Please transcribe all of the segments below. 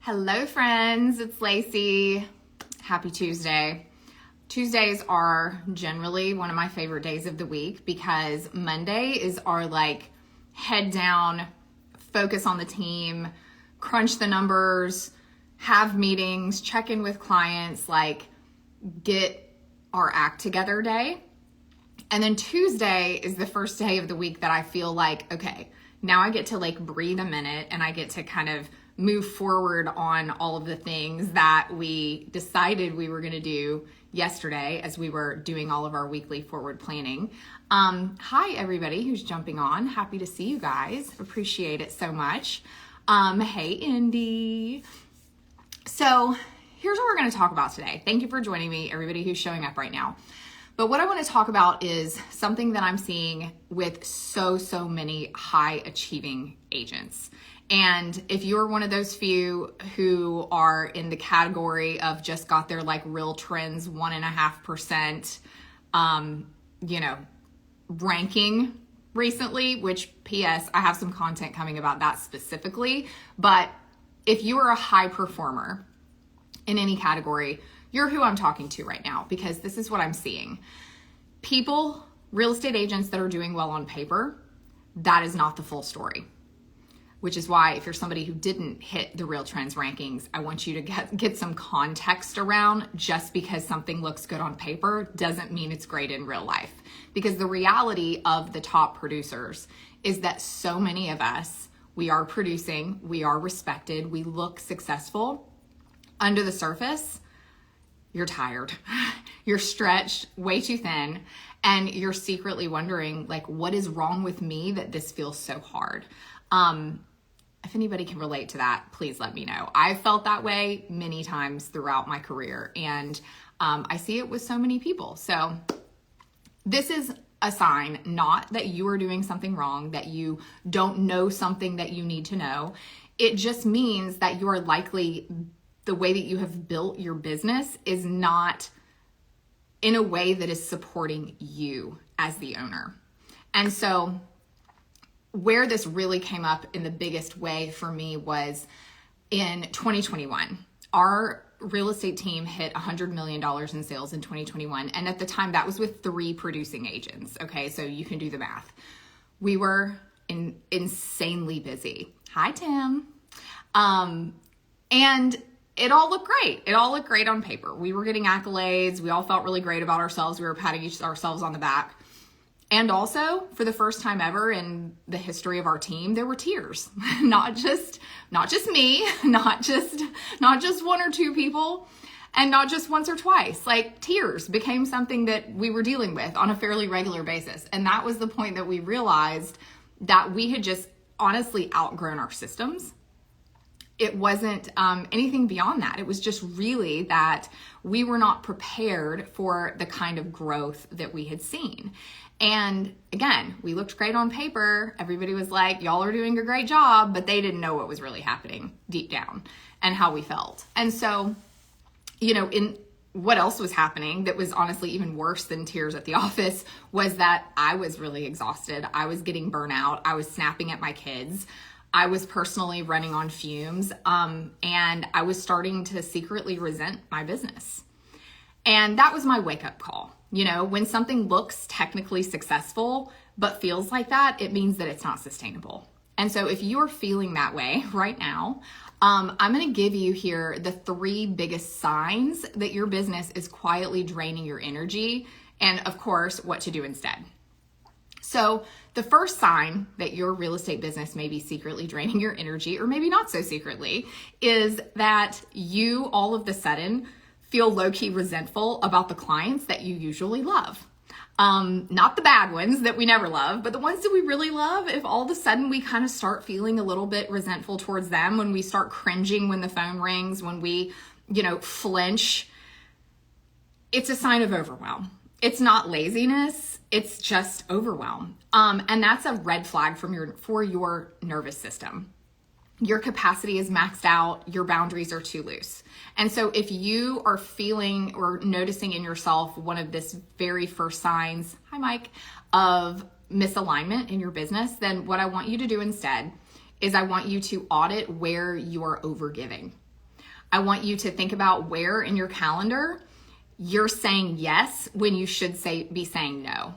Hello friends, it's Lacey. Happy Tuesday. Tuesdays are generally one of my favorite days of the week because Monday is our head down, focus on the team, crunch the numbers, have meetings, check in with clients, get our act together day. And then Tuesday is the first day of the week that I feel like, okay, now I get to breathe a minute and I get to kind of move forward on all of the things that we decided we were going to do yesterday as we were doing all of our weekly forward planning. Hi everybody who's jumping on. Happy to see you guys. Appreciate it so much. Hey Indy. So here's what we're going to talk about today. Thank you for joining me, everybody who's showing up right now. But what I want to talk about is something that I'm seeing with so many high achieving agents. And if you're one of those few who are in the category of just got their real trends 1.5%, ranking recently, which PS, I have some content coming about that specifically. But if you are a high performer in any category, you're who I'm talking to right now, because this is what I'm seeing. People, real estate agents that are doing well on paper, that is not the full story. Which is why if you're somebody who didn't hit the Real Trends rankings, I want you to get some context around just because something looks good on paper doesn't mean it's great in real life. Because the reality of the top producers is that so many of us, we are producing, we are respected, we look successful. Under the surface, you're tired, you're stretched way too thin, and you're secretly wondering what is wrong with me that this feels so hard? If anybody can relate to that, please let me know. I've felt that way many times throughout my career, and I see it with so many people. So this is a sign, not that you are doing something wrong, that you don't know something that you need to know. It just means that you are likely, the way that you have built your business is not in a way that is supporting you as the owner. And so where this really came up in the biggest way for me was in 2021. Our real estate team hit $100 million in sales in 2021. And at the time, that was with 3 producing agents. Okay, so you can do the math. We were insanely busy. Hi, Tim. And it all looked great. It all looked great on paper. We were getting accolades. We all felt really great about ourselves. We were patting ourselves on the back. And also, for the first time ever in the history of our team, there were tears. Not just me, not just 1 or 2 people, and not just once or twice. Tears became something that we were dealing with on a fairly regular basis. And that was the point that we realized that we had just honestly outgrown our systems. It wasn't anything beyond that. It was just really that we were not prepared for the kind of growth that we had seen. And again, we looked great on paper. Everybody was like, y'all are doing a great job, but they didn't know what was really happening deep down and how we felt. And so, in what else was happening that was honestly even worse than tears at the office was that I was really exhausted. I was getting burnout. I was snapping at my kids. I was personally running on fumes. And I was starting to secretly resent my business. And that was my wake-up call. When something looks technically successful, but feels like that, it means that it's not sustainable. And so if you are feeling that way right now, I'm going to give you here the 3 biggest signs that your business is quietly draining your energy, and of course, what to do instead. So the first sign that your real estate business may be secretly draining your energy, or maybe not so secretly, is that you all of a sudden feel low-key resentful about the clients that you usually love. Not the bad ones that we never love, but the ones that we really love. If all of a sudden we kind of start feeling a little bit resentful towards them, when we start cringing when the phone rings, when we, flinch, it's a sign of overwhelm. It's not laziness, it's just overwhelm. And that's a red flag for your nervous system. Your capacity is maxed out, your boundaries are too loose. And so if you are feeling or noticing in yourself one of this very first signs, hi Mike, of misalignment in your business, then what I want you to do instead is I want you to audit where you are overgiving. I want you to think about where in your calendar you're saying yes when you should be saying no.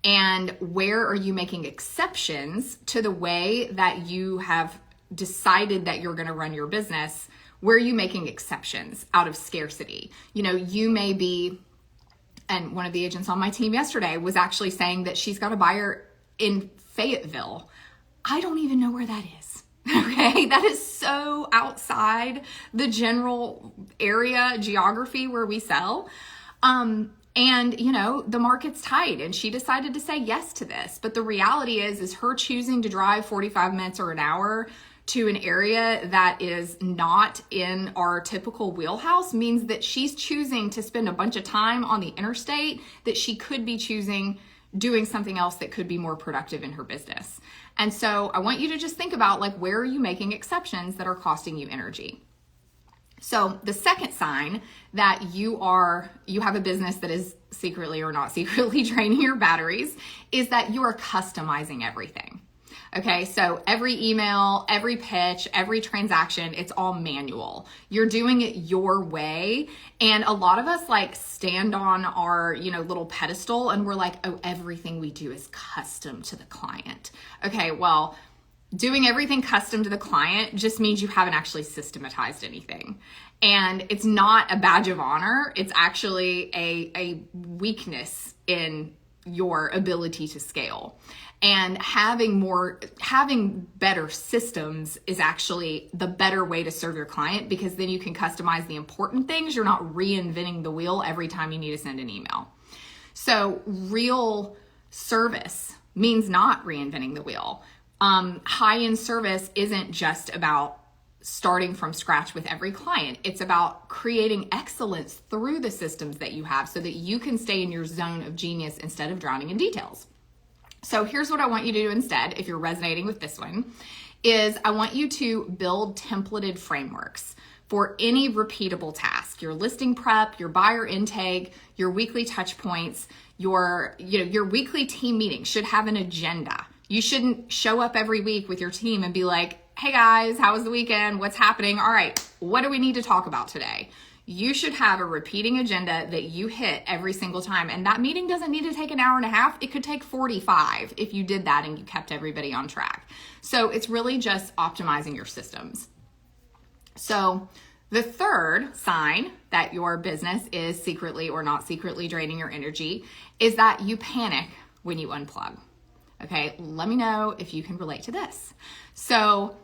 And where are you making exceptions to the way that you have decided that you're going to run your business? Where are you making exceptions out of scarcity? You may be, and one of the agents on my team yesterday was actually saying that she's got a buyer in Fayetteville. I don't even know where that is. Okay, that is so outside the general area geography where we sell. And the market's tight and she decided to say yes to this. But the reality is her choosing to drive 45 minutes or an hour to an area that is not in our typical wheelhouse means that she's choosing to spend a bunch of time on the interstate that she could be choosing doing something else that could be more productive in her business. And so I want you to just think about, like, where are you making exceptions that are costing you energy? So the second sign that you have a business that is secretly or not secretly draining your batteries is that you are customizing everything. Okay, so every email, every pitch, every transaction, it's all manual. You're doing it your way. And a lot of us like stand on our, little pedestal and we're like, oh, everything we do is custom to the client. Okay, well, doing everything custom to the client just means you haven't actually systematized anything. And it's not a badge of honor. It's actually a weakness in your ability to scale. And having better systems is actually the better way to serve your client, because then you can customize the important things. You're not reinventing the wheel every time you need to send an email. So real service means not reinventing the wheel. High-end service isn't just about starting from scratch with every client. It's about creating excellence through the systems that you have so that you can stay in your zone of genius instead of drowning in details. So here's what I want you to do instead, if you're resonating with this one, is I want you to build templated frameworks for any repeatable task. Your listing prep, your buyer intake, your weekly touch points, your weekly team meeting should have an agenda. You shouldn't show up every week with your team and be like, hey guys, how was the weekend? What's happening? All right, what do we need to talk about today? You should have a repeating agenda that you hit every single time. And that meeting doesn't need to take an hour and a half. It could take 45 if you did that and you kept everybody on track. So it's really just optimizing your systems. So the third sign that your business is secretly or not secretly draining your energy is that you panic when you unplug. Okay, let me know if you can relate to this. So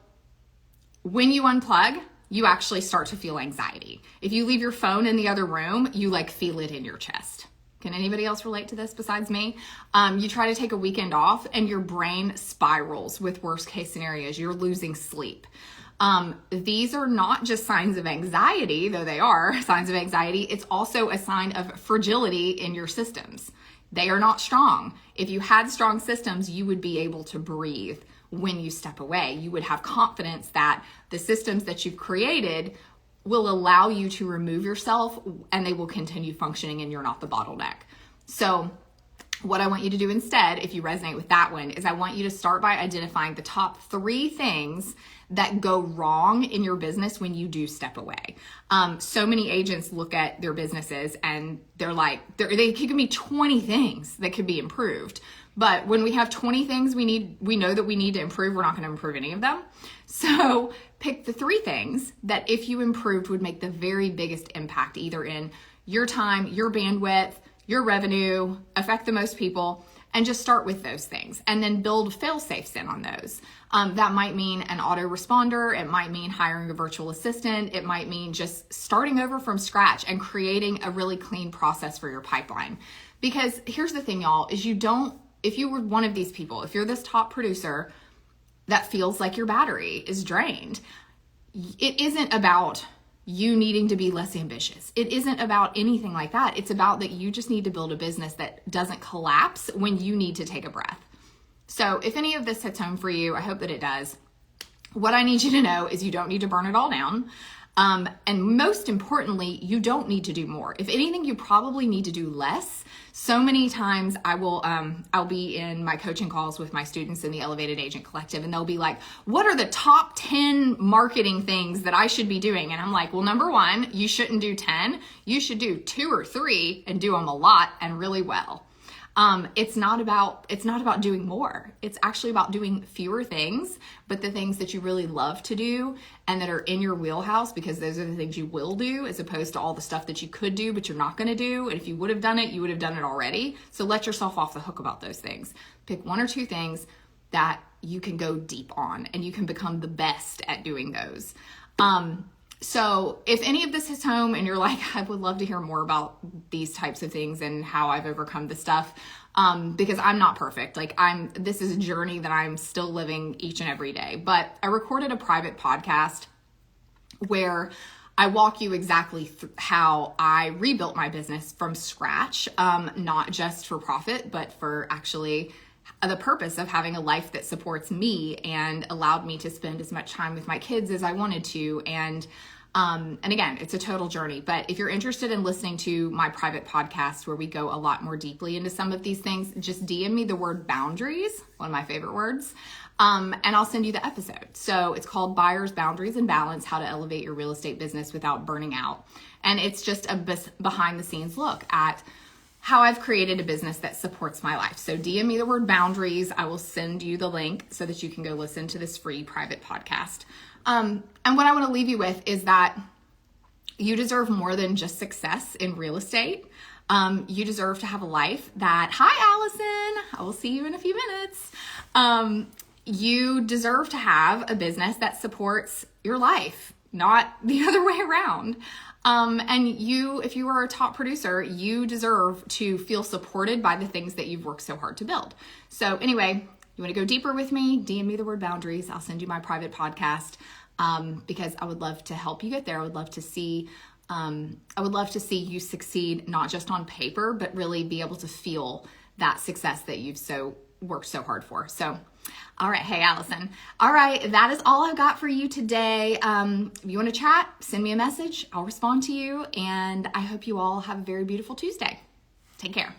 when you unplug, you actually start to feel anxiety. If you leave your phone in the other room, you feel it in your chest. Can anybody else relate to this besides me? You try to take a weekend off and your brain spirals with worst case scenarios. You're losing sleep. These are not just signs of anxiety, though they are signs of anxiety. It's also a sign of fragility in your systems. They are not strong. If you had strong systems, you would be able to breathe when you step away. You would have confidence that the systems that you've created will allow you to remove yourself and they will continue functioning and you're not the bottleneck. So what I want you to do instead, if you resonate with that one, is I want you to start by identifying the top 3 things that go wrong in your business when you do step away. So many agents look at their businesses and they're like, they could give me 20 things that could be improved. But when we have 20 things we know that we need to improve, we're not going to improve any of them. So pick the 3 things that if you improved would make the very biggest impact, either in your time, your bandwidth, your revenue, affect the most people, and just start with those things and then build fail-safes in on those. That might mean an autoresponder. It might mean hiring a virtual assistant. It might mean just starting over from scratch and creating a really clean process for your pipeline. Because here's the thing, y'all, is if you were one of these people, if you're this top producer that feels like your battery is drained, it isn't about you needing to be less ambitious. It isn't about anything like that. It's about that you just need to build a business that doesn't collapse when you need to take a breath. So if any of this hits home for you, I hope that it does. What I need you to know is you don't need to burn it all down. And most importantly, you don't need to do more. If anything, you probably need to do less So many times I'll be in my coaching calls with my students in the Elevated Agent Collective, and they'll be like, what are the top 10 marketing things that I should be doing? And I'm like, well, number one, you shouldn't do 10. You should do 2 or 3 and do them a lot and really well. It's not about doing more. It's actually about doing fewer things, but the things that you really love to do and that are in your wheelhouse, because those are the things you will do, as opposed to all the stuff that you could do, but you're not going to do. And if you would have done it, you would have done it already. So let yourself off the hook about those things. Pick 1 or 2 things that you can go deep on, and you can become the best at doing those. So if any of this hits home and you're like, I would love to hear more about these types of things and how I've overcome this stuff, because I'm not perfect. This is a journey that I'm still living each and every day. But I recorded a private podcast where I walk you exactly how I rebuilt my business from scratch, not just for profit, but for actually the purpose of having a life that supports me and allowed me to spend as much time with my kids as I wanted to. And again, it's a total journey, but if you're interested in listening to my private podcast where we go a lot more deeply into some of these things, just DM me the word boundaries, one of my favorite words, and I'll send you the episode. So it's called Buyers, Boundaries, and Balance, How to Elevate Your Real Estate Business Without Burning Out. And it's just a behind the scenes look at how I've created a business that supports my life. So DM me the word boundaries. I will send you the link so that you can go listen to this free private podcast. And what I want to leave you with is that you deserve more than just success in real estate. You deserve to have a life that, hi, Allison, I will see you in a few minutes. You deserve to have a business that supports your life, not the other way around. And if you are a top producer, you deserve to feel supported by the things that you've worked so hard to build. So anyway, you want to go deeper with me, DM me the word boundaries. I'll send you my private podcast, because I would love to help you get there. I would love to see you succeed, not just on paper, but really be able to feel that success that you've worked so hard for. So, all right. Hey, Allison. All right. That is all I've got for you today. If you want to chat, send me a message. I'll respond to you. And I hope you all have a very beautiful Tuesday. Take care.